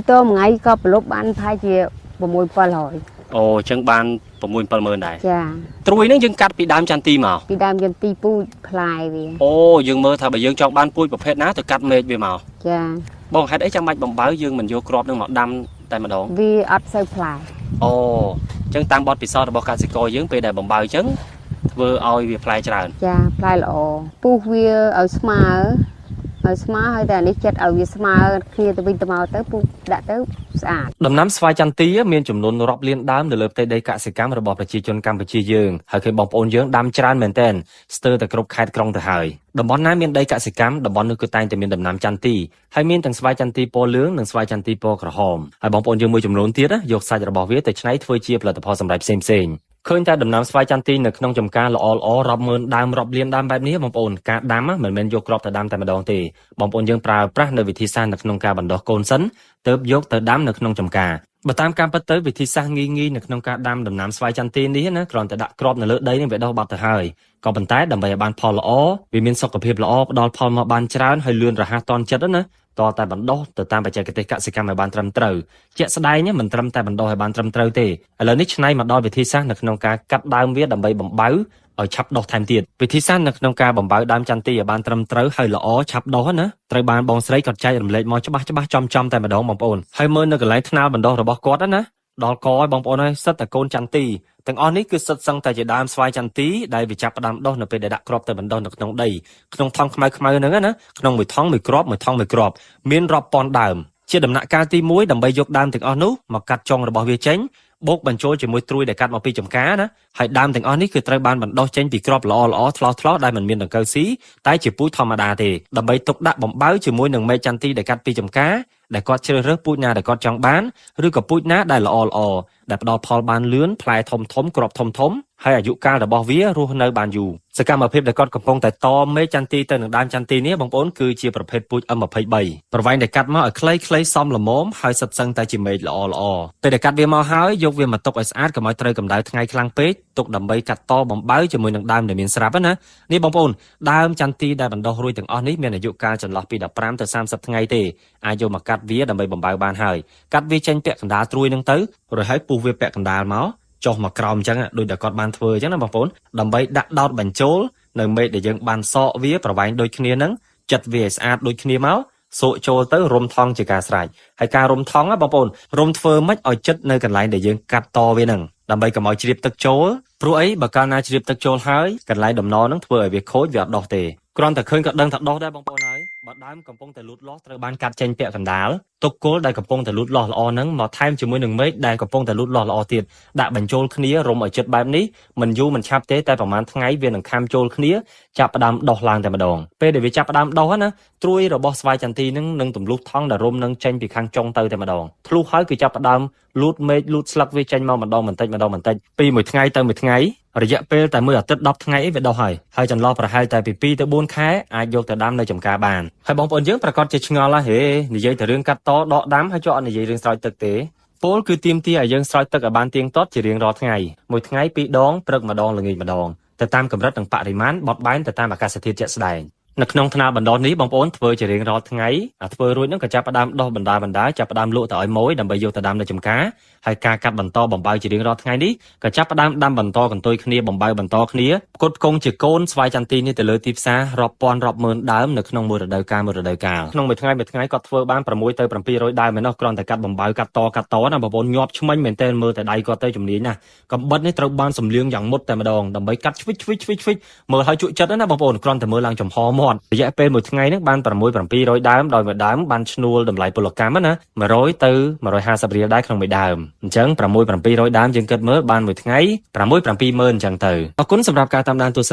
tôi một ngày có lúc bán phải chia một mùi phơi rồi. Ồ, chân ban của mùi phơi mơn này. Dạ. Trôi nó dừng cắt bị đám chăn ti màu. Bị đam dân ti pu phai vì. Ồ, dừng mơ thà bởi dừng trong ban pui bọc hết ná từ cắt mệt về màu. Dạ. Bông hết ấy trong mạch bóng báo dừng mình vô crop nâng mọt đâm tại mà đón. Vì ấp sâu phai. Ồ, chân tam bọt bị so là bọt cá xì coi dừng về đại bóng báo chấn. Vừa oi về phai tràn. Dạ, phai lọ. Pu vi ở smart. Ở smart hay là đi chết ở vi smart kia từ bên tầm màu tới pu đã tới sạch. Đầm nắm xoay chăn tí miền chủng nôn rọp liên đám để lợp tới đây cả sự cám và bọt chi chôn cam và chi dương. Hãy khi bọt ôn dưỡng đám tràn mền tên. Stir từ cột khai trong từ hải. Đầm bón nám miền đây cả sự cám đầm bón nước cứ tay từ miền đầm nắm chăn tí. Hai miền từng xoay chăn tí po lưỡng từng xoay chăn tí po cỏ hòm. Hãy bọt ôn dưỡng mùi chủng nôn tiết á. Dục sai từ bọt viết từ cháy thui chia là từ po sầm rải xem. ឃើញតែដំណាំស្វាយចន្ទទីនៅក្នុងចំការល្អរាប់ម៉ឺនដើមរាប់លានដើមបែបនេះបងប្អូនការដាំមិនមែនយកគ្រាប់ទៅដាំតែម្ដងទេបងប្អូនយើងប្រើប្រាស់នៅវិធីសាស្ត្រនៅក្នុងការបណ្ដុះកូនសិនទើបយកទៅដាំនៅក្នុងចំការបើតាមការពិតទៅវិធីសាស្ត្រងាយៗនៅក្នុងការដាំដំណាំស្វាយចន្ទទីនេះណាគ្រាន់តែដាក់គ្រាប់នៅលើដីនេះវាដុះបាត់ទៅហើយក៏ប៉ុន្តែដើម្បីឲ្យបានផលល្អវាមានសុខភាពល្អផ្ដល់ផលមកបានច្រើនហើយលឿនរហ័សទាន់ចិត្តណាតតែបណ្ដុះទៅតាមបច្ចេកទេសកសិកម្មឲ្យបានត្រឹមត្រូវជាក់ស្ដែងមិនត្រឹមតែបណ្ដុះឲ្យបានត្រឹមត្រូវទេឥឡូវនេះឆ្នៃមកដល់វិធីសាស្ត្រនៅក្នុងការកាត់ដើមវាដើម្បីបំបៅឲ្យឆាប់ដុះថែមទៀតវិធីសាស្ត្រនៅក្នុងការបំបៅដើមចន្ទទីឲ្យបានត្រឹមត្រូវហើយល្អឆាប់ដុះណាត្រូវបានបងស្រីគាត់ចែករំលែកមកច្បាស់ចំតែម្ដងបងប្អូនហើយមើលនៅកន្លែងថ្នាលបណ្ដុះរបស់គាត់ណាដល់កឲ្យបងប្អូនឲ្យសិតតែកូនចន្ទទីទាំងអស់នេះគឺសិតសឹងតែជាដើមស្វាយចន្ទទីដែលវាចាប់ផ្ដើមដុះនៅពេលដែលដាក់គ្រាប់ទៅបណ្ដុះនៅក្នុងដីក្នុងថង់ខ្មៅហ្នឹងណាក្នុងមួយថង់មួយគ្រាប់មានរាប់ពាន់ដើមជាដំណាក់កាលទី1ដើម្បីយកដើមទាំងអស់នោះមកកាត់ចុងរបស់វាចេញបូកបញ្ចូលជាមួយត្រួយដែលកាត់មកពីចំការណាហើយដើមទាំងអស់នេះគឺត្រូវបានបណ្ដុះចេញពីគ្រាប់ល្អថ្លោះដែលមិនមានដង្កូវស៊ីតែជាពូជធម្មតាទេដើម្បីទុកដាក់បំបៅជាមួយនឹងមែកចន្ទទីដែលកាត់ពីចំការដែលគាត់ជ្រើសរើសពូជណាដែលគាត់ចង់បានឬក៏ពូជណាដែលល្អដែលផ្ដល់ផលបានលឿនផ្លែធំគ្រាប់ធំហើយអាយុកាលរបស់វារស់នៅបានយូរសកម្មភាពដែលគាត់កំពុងតែតមេចន្ទទីទៅនឹងដើមចន្ទទីនេះបងប្អូនគឺជាប្រភេទពូជ M23 ប្រវែងដែលកាត់មកឲ្យខ្លីសមល្មមហើយសិតសឹងតែជាមែកល្អពេលដែលកាត់វាមកហើយយកវាមកទុកឲ្យស្អាតកុំឲ្យត្រូវកម្ដៅថ្ងៃខ្លាំងពេកទុកដើម្បីកាត់តបំបៅជាមួយនឹងដើមដែលមានស្រាប់ណានេះបងប្អូនដើមចន្ទទីដែលបណ្ដុះរួចទាំងអស់នេះមានអាយុកាលចន្លោះពី15ទៅ30ថ្ងៃទេអាចយកមកកាត់វាដើម្បីបំបៅបានហើយកាត់វាចេញពាក់កណ្ដាលត្រួយនឹងទៅរួចហើយពុះវាពាក់កណ្ដាលមកចុះមកក្រោមអញ្ចឹងដូចដែលគាត់បានធ្វើអញ្ចឹងណាបងប្អូនដើម្បីដាក់ដោតបញ្ចូលនៅមែកដែលយើងបានសកវាប្រវែងដូចគ្នាហ្នឹងចិត្តវាឲ្យស្អាតដូចគ្នាមកសក់ចូលទៅរុំថងជាការស្រេចហើយការរុំថងបងប្អូនរុំធ្វើម៉េចឲ្យចិត្តនៅកន្លែងដែលយើងកាត់តវាហ្នឹងដើម្បីកុំឲ្យជ្រាបទឹកចូលព្រោះអីបើកាលណាជ្រាបទឹកចូលហើយកន្លែងដំណហ្នឹងធ្វើឲ្យវាខូចវាអត់ដោះទេគ្រាន់តែឃើញក៏ដឹងថាដោះដែរបងប្អូនហើយបើដើមកំពុងតែលូតលាស់ត្រូវបានកាត់ចេញពាក់កណ្ដាលទុកគល់ដែលកំពុងតែលូតលាស់ល្អហ្នឹងមកថែមជាមួយនឹងមែកដែលកំពុងតែលូតលាស់ល្អទៀតដាក់បញ្ចូលគ្នារុំឲ្យចិត្តបែបនេះមិនយូរមិនឆាប់ទេតែប្រហែលថ្ងៃវានឹងខាំចូលគ្នាចាប់ផ្ដើមដោះឡើងតែម្ដងពេលដែលវាចាប់ផ្ដើមដោះណាត្រួយរបស់ស្វាយចន្ទទីហ្នឹងនឹងទម្លុះថង់ដែលរុំនឹងចេញពីខាងចុងទៅតែម្ដងធ្លុះហើយគឺចាប់ផ្ដើមលូតមែកលូតស្លឹកវាចេញមកម្ដងបន្តិចពីមួយថ្ងៃទៅមួយថ្ងៃរយៈពេលតែមួយអាទិត្យ10ថ្ងៃអីវាដោះហើយចន្លោះប្រហែលតែពី2ទៅ4ខែអាចយកទៅដាំនៅចំការបានហើយបងប្អូនយើងប្រកាសជាឆ្ងល់ហ៎និយាយតែរឿងកាត់តដកដាំហើយចុះអត់និយាយរឿងស្រោចទឹកទេពោលគឺទាមទារឲ្យយើងស្រោចទឹកឲ្យបានទៀងទាត់ជារៀងរាល់ថ្ងៃមួយថ្ងៃ2ដងព្រឹកម្ដងល្ងាចម្ដងទៅតាមកម្រិតនិងបរិមាណបត់បែនទៅតាមអាកាសធាតុជាក់ស្ដែងនៅក្នុងថ្នាលបណ្ដុះនេះបងប្អូនធ្វើជារៀងរាល់ថ្ងៃធ្វើរួចហ្នឹងក៏ចាប់ផ្ដើមដោះបណ្ដាចាប់ផ្ដើមលក់ទៅឲ្យម៉ួយដើម្បីយកទៅដាំនៅចំការហើយការកាត់បន្តបំបៅជារៀងរាល់ថ្ងៃនេះក៏ចាប់ផ្ដើមដាំបន្តកន្ទុយគ្នាបំបៅបន្តគ្នាផ្គត់ផ្គង់ជាកូនស្វាយចន្ទទីនេះទៅលើទីផ្សាររាប់ពាន់រាប់ម៉ឺនដើមនៅក្នុងមួយរដូវកាលក្នុងមួយថ្ងៃគាត់ធ្វើបាន6ទៅ700ដើមឯណោះគ្រាន់តែកាត់បំបៅកាត់តណាបងប្អូនញាប់ឆ្មាញ់មែនតើមើលតែដៃគាត់ទៅជំនាញណាកំបិតនេះត្រូវបានសំលៀងយ៉ាងមុតតែម្ដងដើម្បីកាត់ឆ្វិចមើលឲ្យជក់ចិត្តណាបងប្អូនគ្រាន់តែមើលឡើងចំហមាត់រយៈពេលមួយថ្ងៃហ្នឹងបាន6-700ដើមដោយមួយដើមបានឈ្នួលតម្លៃពលកម្មណា100ទៅ150រៀលដែរក្នុងមួយដើមអញ្ចឹង6-700ដើមយើងគិតមើលបានមួយថ្ងៃ6-7 ម៉ឺនអញ្ចឹងទៅអរគុណសម្រាប់ការតាមដានទស្ស